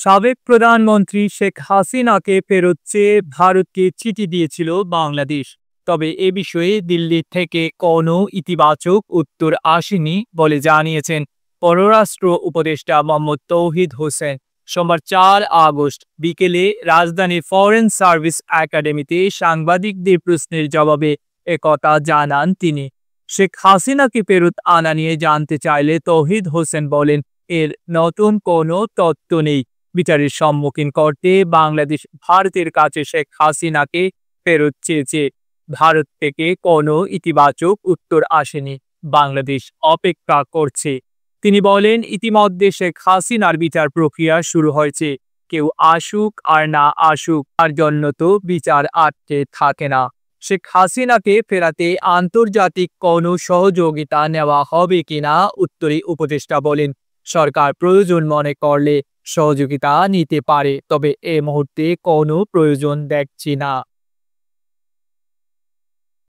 সাবেক প্রধানমন্ত্রী শেখ হাসিনাকে ফেরত চেয়ে ভারতকে চিঠি দিয়েছিল বাংলাদেশ। তবে এ বিষয়ে দিল্লি থেকে কোনো ইতিবাচক উত্তর আসেনি বলে জানিয়েছেন পররাষ্ট্র উপদেষ্টা মোহাম্মদ তৌহিদ হোসেন। সোমবার 4 আগস্ট বিকেলে রাজধানীর ফরেন সার্ভিস একাডেমিতে সাংবাদিকদের প্রশ্নের জবাবে একথা জানান তিনি। শেখ হাসিনাকে ফেরত আনা নিয়ে জানতে চাইলে তৌহিদ হোসেন বলেন, এর নতুন কোনো তথ্য নেই। বিচারের সম্মুখীন করতে বাংলাদেশ ভারতের কাছে শেখ হাসিনাকে ফেরত চেয়েছে। ভারত থেকে কোনো ইতিবাচক উত্তর আসেনি। বাংলাদেশ অপেক্ষা করছে। তিনি বলেন, ইতিমধ্যে শেখ হাসিনার বিচার প্রক্রিয়া শুরু হয়েছে। কেউ আসুক আর না আসুক, তার জন্য তো বিচার আটকে থাকে না। শেখ হাসিনাকে ফেরাতে আন্তর্জাতিক কোনো সহযোগিতা নেওয়া হবে কিনা উত্তরে উপদেষ্টা বলেন, সরকার প্রয়োজন মনে করলে সহযোগিতা নিতে পারে, তবে এ মুহূর্তে কোনো প্রয়োজন দেখছি না।